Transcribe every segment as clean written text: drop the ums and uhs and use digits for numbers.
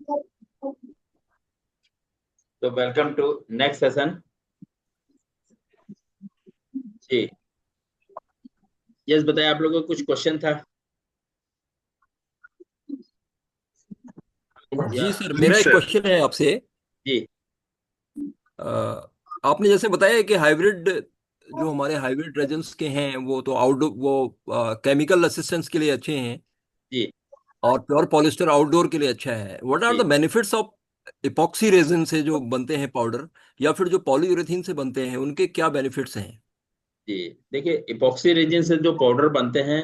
तो welcome to next session जी। Yes, बताइए, आप लोगों को कुछ क्वेश्चन था या? जी सर, मेरा एक क्वेश्चन है आपसे। जी अ, आपने जैसे बताया कि हाइब्रिड, जो हमारे हाइब्रिड रेजन्स के हैं वो तो आउटडोर, वो केमिकल असिस्टेंस के लिए अच्छे हैं, जी और प्योर पॉलिस्टर आउटडोर के लिए अच्छा है। What R G the benefits of epoxy resin से जो बनते हैं पाउडर, या फिर जो पॉलीयूरेथीन से बनते हैं, उनके क्या बेनिफिट्स हैं? जी। देखिए, इपॉक्सी रेजिन से जो पाउडर बनते हैं,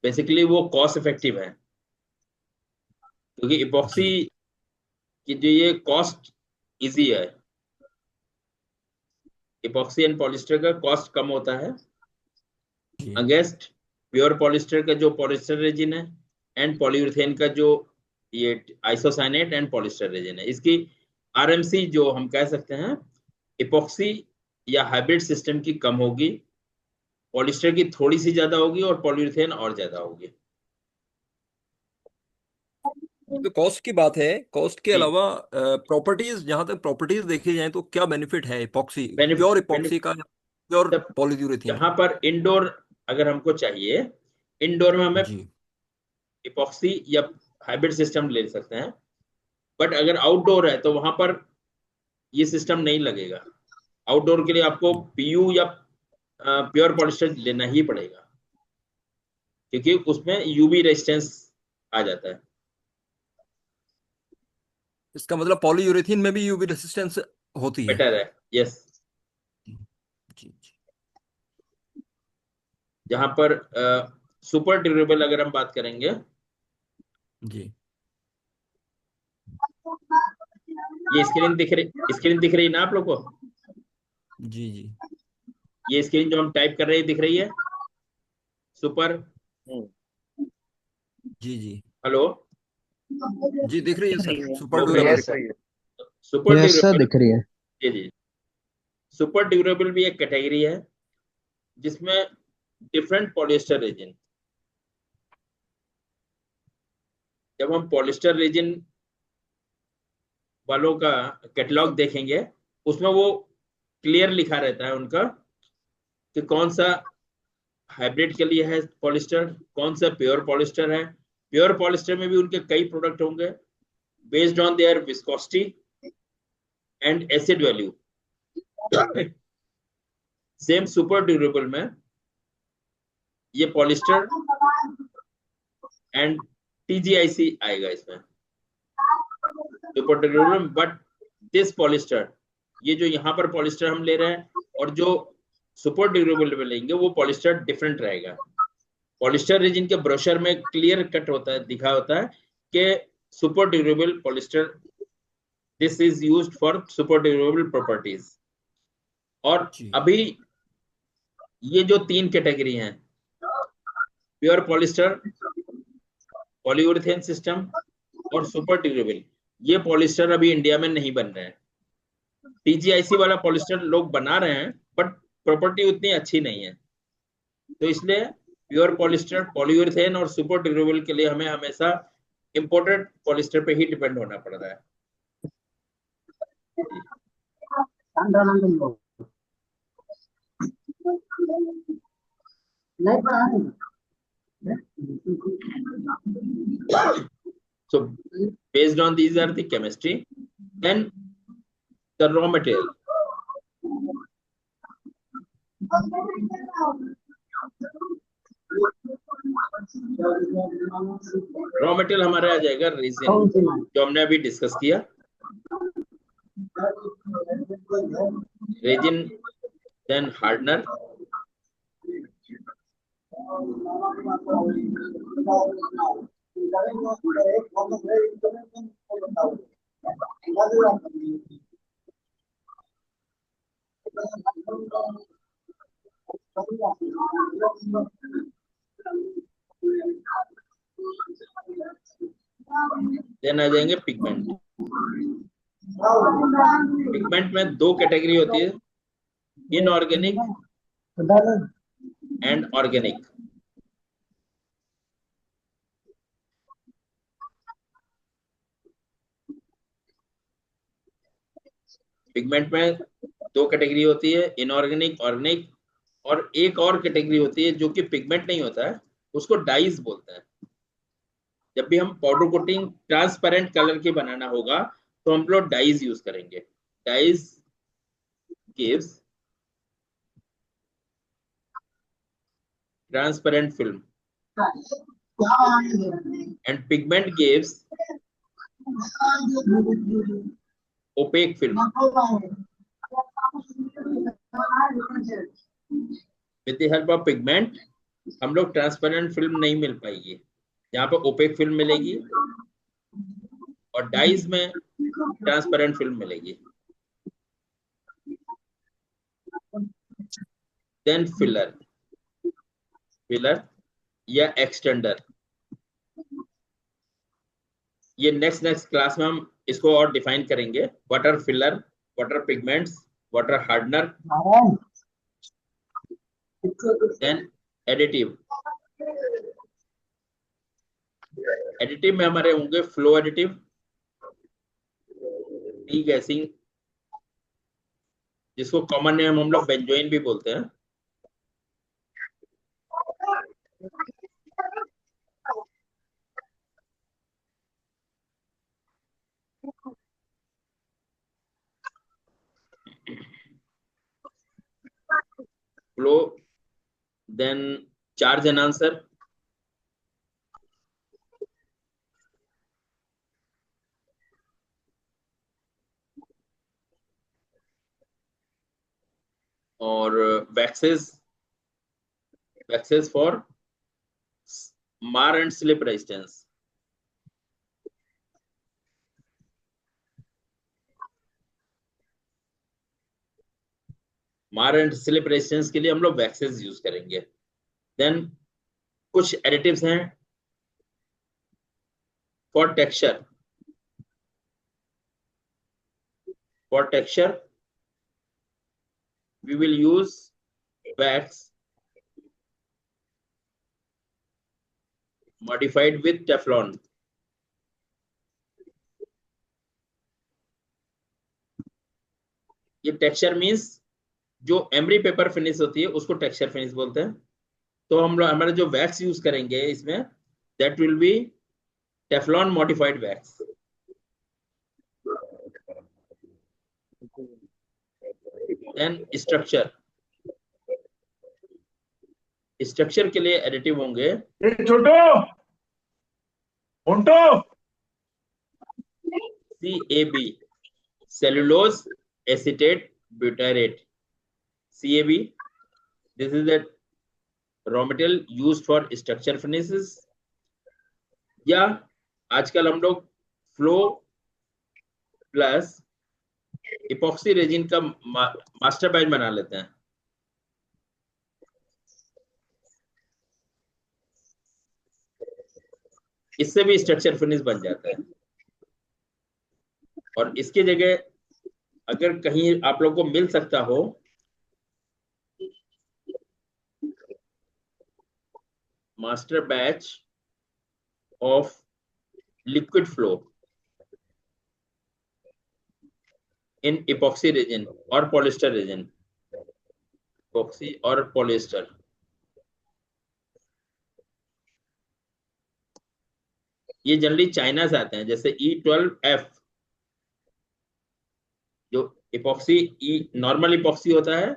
बेसिकली वो कॉस्ट इफेक्टिव है, क्योंकि इपॉक्सी जी की जो ये कॉस्ट इजी है। इपॉक्सी एंड पॉलिस्टर का कॉस्ट कम होता है जी अगेंस्ट प्योर पॉलिस्टर का जो पॉलिस्टर रेजिन है, एंड पॉलीयूरेथेन का जो ये आइसोसाइनेट एंड पॉलिस्टर रेजिन है। इसकी आरएमसी जो हम कह सकते हैं, इपॉक्सी या हाइब्रिड सिस्टम की कम होगी, पॉलिस्टर की थोड़ी सी ज्यादा होगी और पॉलीयूरेथेन और ज्यादा होगी। ये तो कॉस्ट की बात है। कॉस्ट के जी। अलावा प्रॉपर्टीज, जहां तक प्रॉपर्टीज देखी जाए तो क्या बेनिफिट है इपॉक्सी, प्योर बेनिफिट इपॉक्सी का या प्योर जब पॉलीयूरेथीन जहां का? पर इंडोर अगर हमको चाहिए, इंडोर में हमें जी इपॉक्सी या हाइब्रिड सिस्टम ले सकते हैं। बट अगर आउटडोर है तो वहां पर ये सिस्टम नहीं लगेगा। आउटडोर के लिए आपको पीयू या प्योर पॉलिस्टर लेना ही पड़ेगा, क्योंकि उसमें यूवी रेजिस्टेंस आ जाता है। इसका मतलब पॉलीयूरेथीन में भी यूवी रेसिस्टेंस होती है? बेटर है। यस। जी जी जी जहां पर सुपर ड्यूरेबल अगर हम बात करेंगे, जी ये स्क्रीन दिख रही है ना आप लोग को? जी जी ये स्क्रीन जो हम टाइप कर रहे हैं दिख रही है? सुपर। जी जी हेलो। जी दिख रही है दिख सर, रही है। Super okay durable. Yes sir. Super yes sir, durable. दिख रही है। जी जी। सुपर ड्यूरेबल भी एक कैटेगरी है जिसमें डिफरेंट पॉलिएस्टर रेजिन, जब हम पॉलिएस्टर रेजिन वालों का कैटलॉग देखेंगे, उसमें वो क्लियर लिखा रहता है उनका कि कौन सा हाइब्रिड के लिए है पॉलिएस्टर, कौन सा प्योर पॉलिएस्टर है। प्योर पॉलिएस्टर में भी उनके कई प्रोडक्ट होंगे based on their viscosity and acid value. Same super durable में ये पॉलिएस्टर एंड टीजीआईसी आएगा इसमें, super durable. But this polyester, ये जो यहाँ पर पॉलिएस्टर हम ले रहे हैं और जो सुपर ड्यूरेबल में लेंगे, वो पॉलिएस्टर डिफरेंट रहेगा। पॉलिएस्टर रेजिन के ब्रोशर में क्लियर कट होता है, दिखा होता है कि super durable polyester, this is used for super durable properties. और जी अभी ये जो तीन कैटेगरी हैं, प्योर पॉलिएस्टर, पॉलीयुरेथेन सिस्टम और सुपर ड्यूरेबल, ये पॉलिएस्टर अभी इंडिया में नहीं बन रहे हैं। टीजीआईसी वाला पॉलिएस्टर लोग बना रहे हैं, बट प्रॉपर्टी उतनी अच्छी नहीं है। तो इसलिए प्योर पॉलिएस्टर, पॉलीयुरेथेन और सुपर ड्यूरेबल के लिए हमें हमेशा इंपोर्टेड पॉलिएस्टर पे ही डिपेंड होना पड़ रहा है। जी। So based on these are the chemistry, then the raw material. Raw material हमारा आ जाएगा रेजिन, जो हमने अभी डिस्कस किया। रेजिन, देन हार्डनर, देन आ जाएंगे पिगमेंट। पिगमेंट में दो कैटेगरी होती है, इनऑर्गेनिक एंड ऑर्गेनिक। पिगमेंट में दो कैटेगरी होती है, इनऑर्गेनिक, ऑर्गेनिक, और एक और कैटेगरी होती है जो कि पिगमेंट नहीं होता है, उसको डाइज बोलते हैं। जब भी हम पाउडर कोटिंग ट्रांसपेरेंट कलर की बनाना होगा तो हम लोग डाइज यूज करेंगे। Dyes gives transparent film and pigment gives opaque film. With the help of pigment हम लोग ट्रांसपेरेंट फिल्म नहीं मिल पाएगी, यहाँ पे ओपेक फिल्म मिलेगी, और डाइज में ट्रांसपेरेंट फिल्म मिलेगी। देन फिलर, फिलर या एक्सटेंडर, ये नेक्स्ट क्लास में हम इसको और डिफाइन करेंगे। Water filler, water pigments, water hardener, then additive. Additive में हमारे होंगे फ्लो एडिटिव, डी गैसिंग, जिसको कॉमन नेम हम लोग बेंजोइन भी बोलते हैं, फ्लो, देन चार्ज एनहांसर, और waxes, waxes for mar and slip resistance. Mar and slip resistance के लिए हम लोग वैक्सेस यूज करेंगे। देन कुछ एडिटिव्स हैं for texture, for texture we will use wax modified with Teflon. ये टेक्सचर मींस जो एमरी पेपर फिनिश होती है उसको टेक्सचर फिनिश बोलते हैं। तो हम लोग हमारे जो वैक्स यूज करेंगे इसमें, that will be Teflon modified wax. Then structure, structure के लिए एडिटिव होंगे CAB, cellulose acetate butyrate, CAB, this is the raw material used for structure finishes। या आजकल हम लोग फ्लो प्लस इपॉक्सी रेजिन का मास्टर बैच बना लेते हैं। इससे भी स्ट्रक्चर फिनिश बन जाता है। और इसकी जगह अगर कहीं आप लोग को मिल सकता हो master batch of liquid flow in epoxy resin और पॉलिस्टर रेजिन, इपॉक्सी और पॉलिस्टर, ये जनरली चाइना से आते हैं। जैसे E12F जो इपॉक्सी नॉर्मल इपॉक्सी होता है,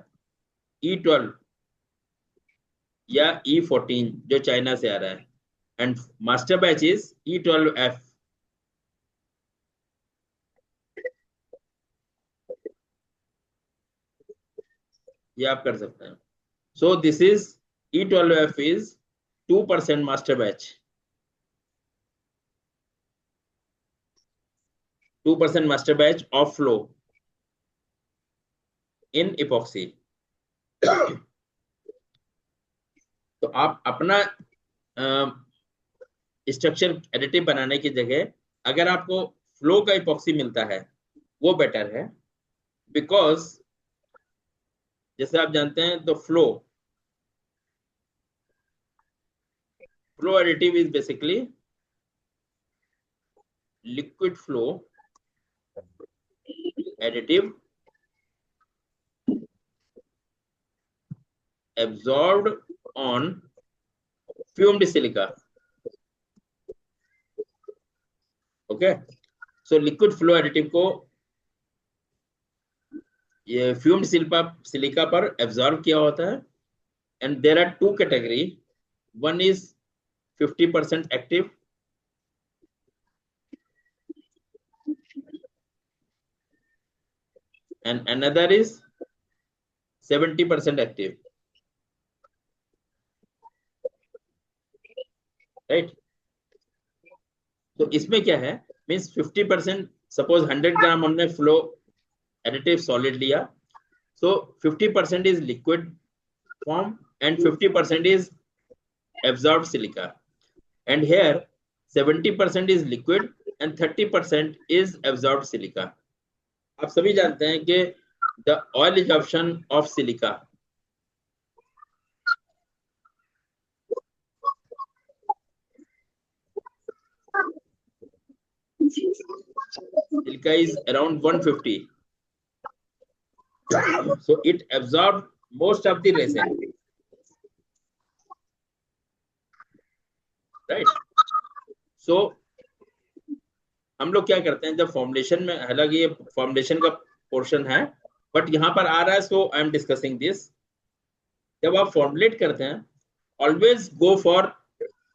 E12 या E14 जो चाइना से आ रहा है, and master batch is E12F। ये आप कर सकते हैं। So this is E12F is 2% master batch, 2% master batch of flow in epoxy. तो आप अपना स्ट्रक्चर एडिटिव बनाने की जगह अगर आपको फ्लो का इपॉक्सी मिलता है वो बेटर है, बिकॉज जैसे आप जानते हैं तो flow additive is basically liquid flow additive absorbed on fumed silica. Okay, so liquid flow additive को ये फ्यूम्ड सिलिका पर एब्जॉर्ब किया होता है, and there are two category, one is 50% active and another is 70% active, right? तो इसमें क्या है, मीन्स 50%, सपोज 100 ग्राम हमने फ्लो एडिटिव सॉलिड लिया, so 50% is liquid form and 50% is absorbed silica, and here 70% is liquid and 30% is absorbed silica. आप सभी जानते हैं कि the oil absorption of silica, silica is around 150, so it absorbs most of the resin, right? So हम लोग क्या करते हैं जब फॉर्मुलेशन में, हालांकि ये फॉर्मुलेशन का पोर्शन है बट यहाँ पर आ रहा है, so I am discussing this. जब आप फॉर्मुलेट करते हैं, always go for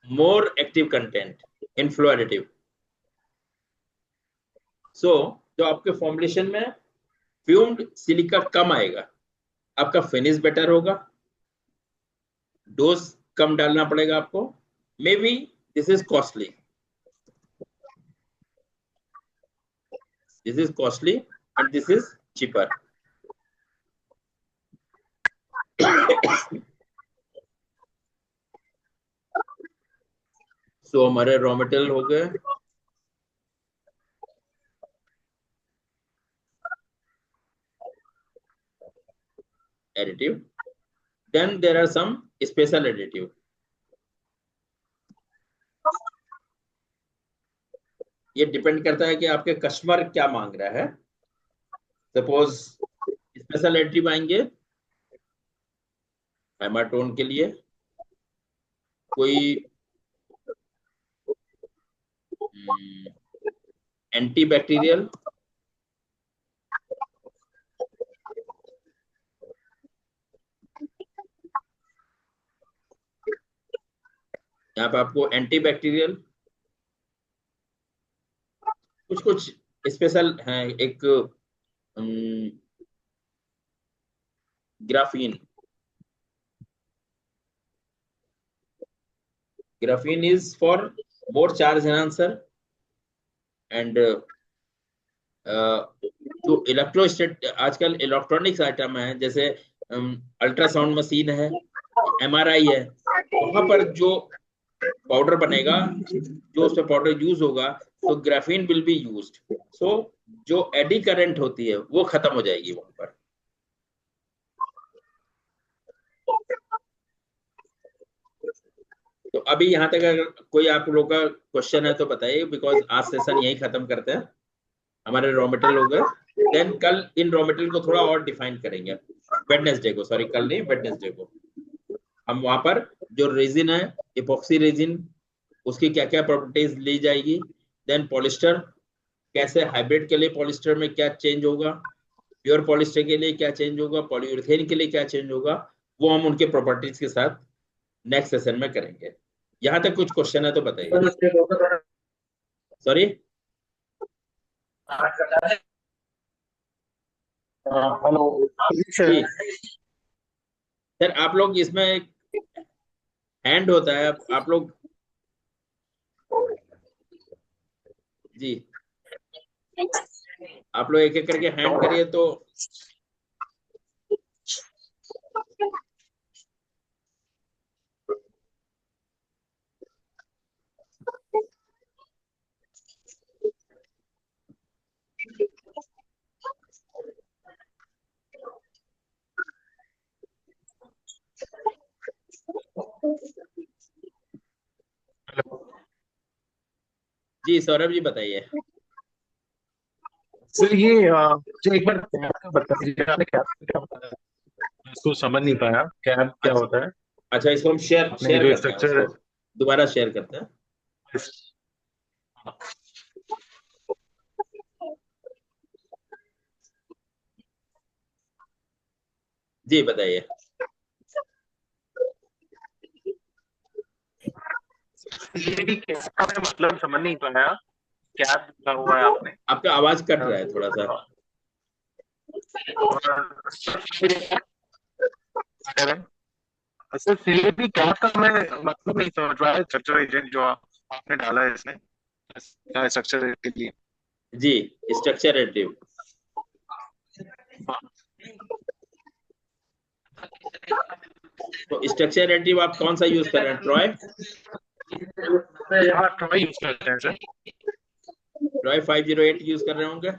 more active content in flow additive. So जो आपके फॉर्मुलेशन में फ्यूम्ड सिलिका कम आएगा, आपका फिनिश बेटर होगा, डोज कम डालना पड़ेगा आपको, maybe this is costly, this is costly and this is cheaper. So हमारे रॉ मटेरियल हो गए, additive, then there are some special additive. ये डिपेंड करता है कि आपके कस्टमर क्या मांग रहा है। सपोज स्पेशल एडिटिव आएंगे हेमाटोन के लिए, कोई एंटी बैक्टीरियल, यहाँ पे आपको एंटी बैक्टीरियल, कुछ कुछ स्पेशल है, एक graphene, graphene is for more charge enhancer, and जो इलेक्ट्रोस्टेट आजकल इलेक्ट्रॉनिक्स आइटम है, जैसे अल्ट्रासाउंड मशीन है, एमआरआई है, वहां पर जो पाउडर बनेगा, जो उसमें पाउडर यूज होगा, तो ग्राफीन विल बी यूज्ड, सो जो एडी करंट होती है वो खत्म हो जाएगी वहां पर। तो अभी यहाँ तक अगर कोई आप लोग का क्वेश्चन है तो बताइए, बिकॉज आज सेशन यही खत्म करते हैं, हमारे रॉ मटेरियल हो गए, देन कल इन रॉ मटेरियल को थोड़ा और डिफाइन करेंगे, वेडनेसडे को, सॉरी कल नहीं, वेडनेसडे को हम वहां पर जो रेजिन है, इपॉक्सी रेजिन, उसकी क्या क्या प्रॉपर्टीज ली जाएगी, देन पॉलिस्टर, कैसे हाइब्रिड के लिए पॉलिस्टर में क्या चेंज होगा, प्योर पॉलिस्टर के लिए क्या चेंज होगा, पॉलीयूरेथेन के लिए क्या चेंज होगा, वो हम उनके प्रॉपर्टीज के साथ नेक्स्ट सेशन में करेंगे। यहाँ तक कुछ क्वेश्चन है तो बताइए। सॉरी, हेलो जी सर, आप लोग इसमें एक हैंड होता है, आप लोग जी, आप लोग एक एक करके हैंड करिए तो जी सौरभ जी बताइए। सर ये जो एक बार बता दीजिए, आपने क्या क्या बताया? इसको समझ नहीं पाया, कैब क्या अच्छा, होता है? अच्छा, इसको हम शेयर आपने शेयर जो करते हैं, स्ट्रक्चर उसको दोबारा शेयर करते हैं। जी बताइए। ये भी कैब का मैं मतलब समझ नहीं पाया। कैब लिखा हुआ है आपने। आपका आवाज कट रहा है थोड़ा सा। अच्छा, सीएबी कैब का मैं मतलब नहीं समझ रहा है, स्ट्रक्चर एजेंट जो आपने डाला है इसमें, क्या स्ट्रक्चर के लिए? जी, स्ट्रक्चर एडिटिव। तो स्ट्रक्चर एडिटिव आप कौन सा यूज कर रहे हैं, ट्रॉय? हाँ, ट्राई यूज करते हैं सर। ट्रॉय 508 यूज कर रहे होंगे।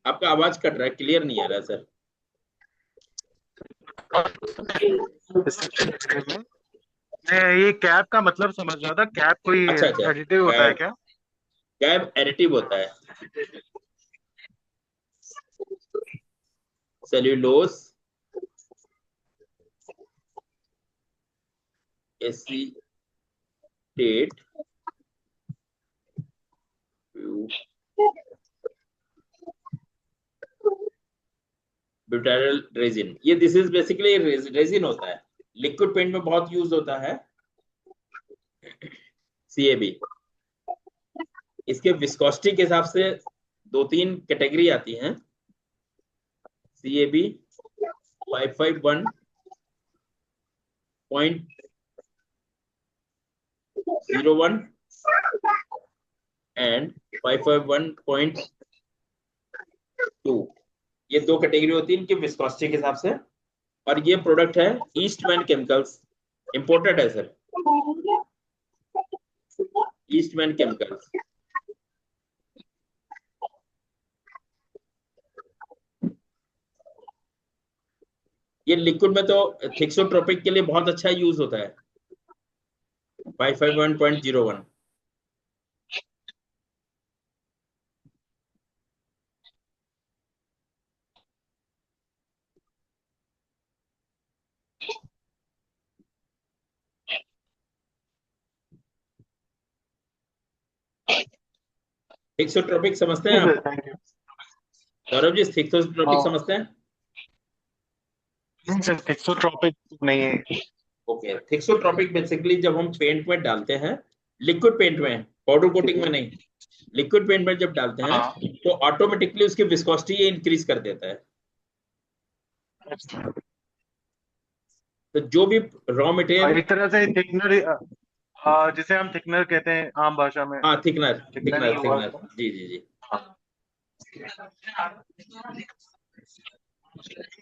आपका आवाज कट रहा है, क्लियर नहीं आ रहा सर। मैं ये कैब का मतलब समझ रहा था, कैब कोई अच्छा अच्छा, एडिटिव होता है कैब, क्या? कैब एडिटिव होता है। सेल्यूलोस, एसीटेट, ब्यूटाइल रेजिन, ये दिस इज बेसिकली रेजिन होता है। लिक्विड पेंट में बहुत यूज होता है सीएबी। इसके विस्कोसिटी के हिसाब से दो तीन कैटेगरी आती हैं। सीएबी 551.01 एंड 551.2, ये दो कैटेगरी होती है इनकी विस्कोसिटी के हिसाब से। और ये प्रोडक्ट है ईस्टमैन केमिकल्स, इंपोर्टेड है सर, ईस्टमैन केमिकल्स। ये लिक्विड में तो थिक्सोट्रोपिक के लिए बहुत अच्छा यूज होता है, 551.01। थिक्सोट्रोपिक समझते हैं आप? Thank you. Gaurav ji, thixotropic हाँ, समझते हैं? नहीं सर, टेक्सोट्रॉपिक नहीं है। ओके, थिक्सोट्रोपिक बेसिकली जब हम पेंट में डालते हैं, लिक्विड पेंट में, पाउडर ठीक कोटिंग में है। नहीं, लिक्विड पेंट में जब डालते हैं हाँ, तो ऑटोमेटिकली उसकी विस्कोसिटी इंक्रीज कर देता है। तो जो भी रॉ मटेरियल, एक तरह से थिकनर, जिसे हम थिकनर कहते हैं आम भाषा में। हाँ थिकनर, थिकनर ही थिकनर हुआ थिकनर, उसका। जी जी जी। हाँ।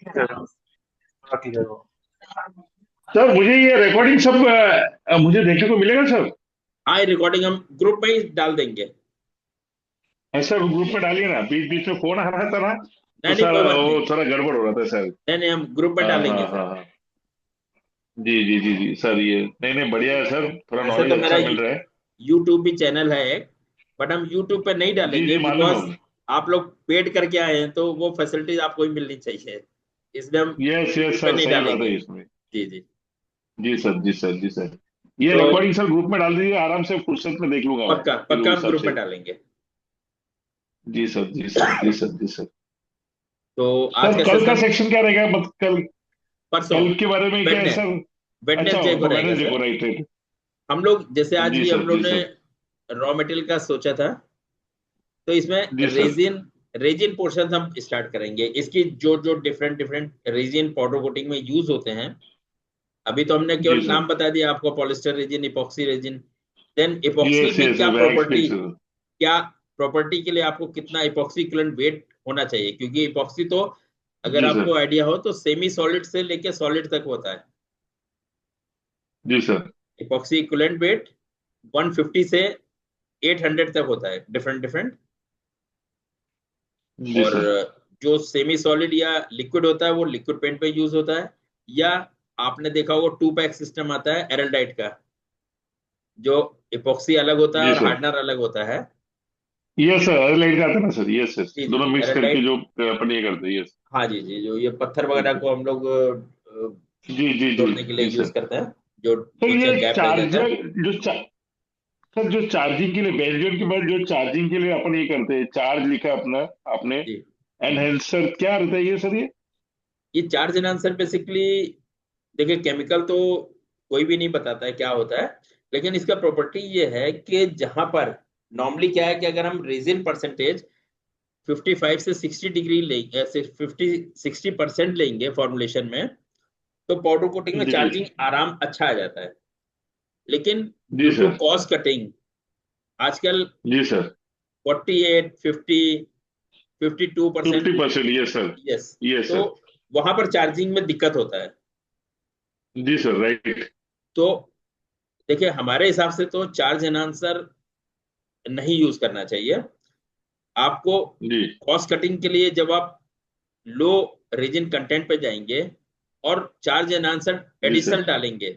सर, बाकी है वो। सर मुझे ये रिकॉर्डिंग सब मुझे देखने को मिलेगा सर? हाँ, रिकॉर्डिंग हम ग्रुप में ही डाल देंगे। ऐसा ग्रुप में डालिए ना, बीच बीच में फोन आ रहा था ना, तो नहीं नहीं, सर कोई बात नहीं। वो थोड़ा गड़बड़ हो रहा था सर। नहीं नहीं, हम ग्रुप में हाँ हाँ डालेंगे सर। हाँ हाँ। जी जी जी जी सर, ये नहीं नहीं बढ़िया है सर, थोड़ा वैसे तो नॉलेज मेरा अच्छा मिल रहा है। यूट्यूब भी चैनल है एक, बट हम यूट्यूब पे नहीं जी डालेंगे जी मालूम बिकॉज है। आप लोग पेड करके आए हैं तो वो फैसिलिटीज आपको भी मिलनी चाहिए, इसलिए हम यस यस यूट्यूब पे सर, नहीं सही बात डालेंगे। है इसमें। जी जी। जी सर जी सर जी सर, ये तो रिकॉर्डिंग सर ग्रुप में डाल दीजिए, आराम से फुर्सत में देख लूंगा मैं पक्का फिर पक्का उस हम हिसाब ग्रुप में से। डालेंगे। जी सर जी सर जी सर जी सर। तो आज सर का कल का सेशन सेक्शन क्या रहेगा, मत कल, परसों, कल के बारे में क्या है वेडने सर? अच्छा, वेडनेसडे को रहेगा वेडनेसडे को, सर। Right right. हम लोग जैसे आज जी भी हम सर लोग जी ने सर रॉ मटेरियल का सोचा था, तो इसमें जी सर रेजिन रेजिन पोर्शन हम स्टार्ट करेंगे। इसकी जो जो different different resin powder coating में यूज होते हैं, अभी तो हमने जी केवल सर। नाम बता दिया आपको, polyester resin, epoxy resin. Then epoxy yes में यस, क्या आई प्रॉपर्टी, एक्सपेक्ट। क्या प्रॉपर्टी के लिए आपको कितना इपॉक्सी इक्विवेलेंट वेट होना चाहिए, क्योंकि इपॉक्सी तो अगर जी सर आपको आइडिया हो तो सेमी सॉलिड से लेके सॉलिड तक होता है। जी सर इपॉक्सी इक्विवेलेंट वेट 150 से 800 तक होता है, डिफरेंट डिफरेंट। जी और सर जो सेमी सॉलिड या लिक्विड होता है वो लिक्विड पेंट पे यूज होता है, या आपने देखा होगा 2 पैक सिस्टम आता है एरलडाइट का, जो इपॉक्सी अलग होता है जी और सर हार्डनर अलग होता है। यस सर, एरालाइट का आता है ना सर, यस सर, जी जी दोनों मिक्स करके एरालाइट। जो अपन ये करते हैं, यस। हाँ जी जी, जो ये पत्थर वगैरह को हम लोग जी जी जी जोड़ने के लिए जी यूज सर। करते हैं, जो तो कुछ ये गैप रह जाता है। चार्जर सर, जो चार्जिंग के लिए बेसबैंड के बाद जो चार्जिंग के लिए अपन ये करते हैं, चार्ज लिखा है अपना आपने, जी एनहेंसर क्या रहता है ये सर ये? ये चार्ज एनहांसर बेसिकली, देखिए केमिकल तो कोई भी नहीं बताता है क्या होता है, लेकिन इसका प्रॉपर्टी ये है कि जहां पर नॉर्मली क्या है कि अगर हम रेजिन परसेंटेज 55 से 60 डिग्री लेंगे, 50-60% लेंगे फॉर्मुलेशन में, तो पाउडर कोटिंग में जी जी चार्जिंग आराम अच्छा आ जाता है। लेकिन जी due to sir. Cost cutting आजकल जी sir. 48, 50, 52%। 50%, yes sir. Yes, yes तो सर। वहां पर चार्जिंग में दिक्कत होता है। जी सर, राइट। तो देखिए हमारे हिसाब से तो चार्ज एनहांसर नहीं यूज करना चाहिए आपको। जी कॉस्ट कटिंग के लिए जब आप लो रेजिन कंटेंट पे जाएंगे और चार्ज एनहांसर जी एडिशनल सर। डालेंगे,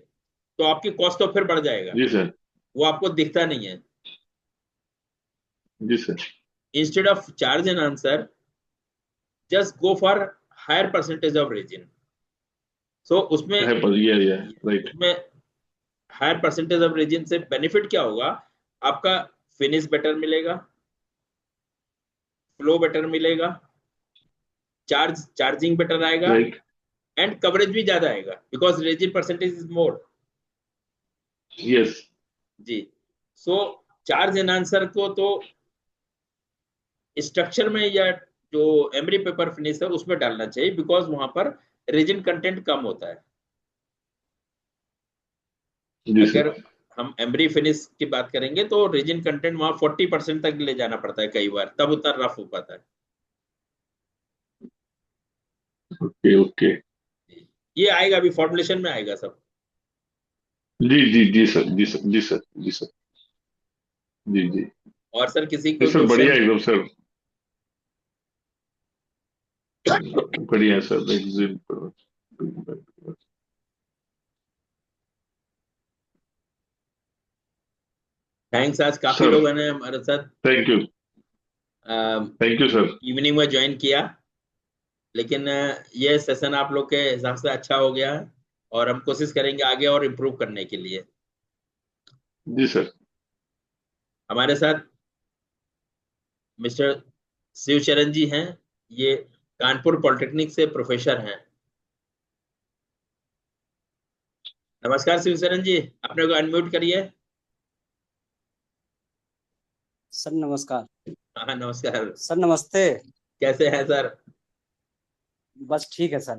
तो आपकी कॉस्ट तो फिर बढ़ जाएगा, जी सर। वो आपको दिखता नहीं है। जी sir. Instead of charge enhancer, just go for higher percentage of resin. So उसमें है पर, ये राइट। उसमें हायर परसेंटेज ऑफ रेजिन से बेनिफिट क्या होगा, आपका फिनिश बेटर मिलेगा, फ्लो बेटर मिलेगा, चार्जिंग बेटर आएगा, राइट। एंड कवरेज भी ज्यादा आएगा because resin percentage is more. Yes. जी, सो चार्ज एनहांसर को तो स्ट्रक्चर में या जो एमरी पेपर फिनिश है उसमें डालना चाहिए, बिकॉज वहां पर रेजिन कंटेंट कम होता है। जी अगर सर। हम एमरी फिनिश की बात करेंगे तो रेजिन कंटेंट वहां 40% तक ले जाना पड़ता है कई बार, तब उतना रफ हो पाता है। Okay okay. ये आएगा, अभी फॉर्मुलेशन में आएगा सब। जी जी जी सर, जी सर, जी सर, जी सर। जी जी। और सर किसी ये कोई सर बढ़िया क्वेश्चन? एकदम सर। बढ़िया है सर, एकदम। थैंक्स, आज काफी सर, लोगों ने हमारे साथ thank you. Thank you sir. Evening में ज्वाइन किया, लेकिन ये सेशन आप लोग के हिसाब से अच्छा हो गया है, और हम कोशिश करेंगे आगे और इम्प्रूव करने के लिए। जी सर। हमारे साथ मिस्टर शिवचरण जी हैं, ये कानपुर पॉलिटेक्निक से प्रोफेसर हैं। नमस्कार शिवचरण जी, अपने को अनम्यूट करिए। सर नमस्कार। हाँ नमस्कार। सर नमस्ते। कैसे हैं सर? बस ठीक है सर।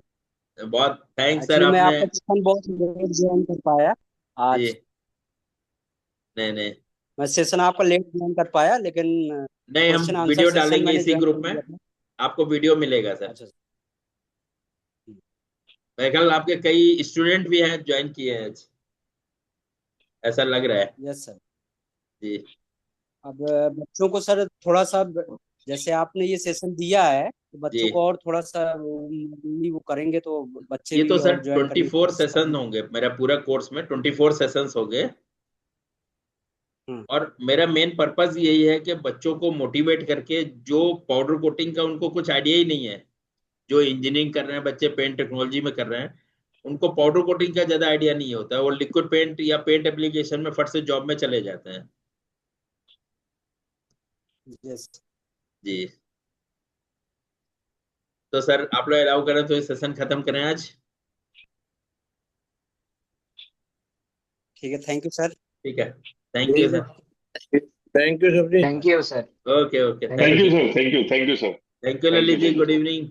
बहुत थैंक्स सर, एक्चुअली मैं आपने। आपका सेशन बहुत लेट ज्वाइन कर पाया जी, आज। नहीं नहीं मैं सेशन आपका लेट ज्वाइन कर पाया, लेकिन नहीं, हम क्वेश्चन आंसर वीडियो सेशन डालेंगे मैंने इसी ज्वाइन ग्रुप कर में, लिया था। आपको वीडियो मिलेगा सर। अच्छा। मेरे ख्याल आपके कई स्टूडेंट भी हैं ज्वाइन किए हैं आज, ऐसा लग रहा है। Yes sir. जी अब बच्चों को सर थोड़ा सा जैसे आपने ये सेशन दिया है, तो जी, बच्चों को और थोड़ा सा वो करेंगे तो बच्चे ये तो भी सर और ज्वाइन करने की 24 कोशिश सेशन करेंगे। होंगे, मेरा पूरा कोर्स में 24 सेशंस हो गए। हम्म। और मेरा मेन पर्पस यही है कि बच्चों को मोटिवेट करके, जो पाउडर कोटिंग का उनको कुछ आइडिया ही नहीं है, जो इंजीनियरिंग कर रहे हैं बच्चे, पेंट टेक्नोलॉजी में कर रहे हैं, उनको पाउडर कोटिंग का ज्यादा आइडिया नहीं होता है, वो लिक्विड पेंट या पेंट एप्लीकेशन में फट से जॉब में चले जाते हैं। यस। जी, तो सर आप लोग अलाउ करें तो इस सेशन खत्म करें आज। ठीक है, थैंक यू सर। ठीक है, thank you sir. Thank you sir ji. Thank you sir. Okay okay, thank thank thank you you. Sir, thank you, thank you sir. Thank you thank Lalit you, ji, thank you good sir. Evening.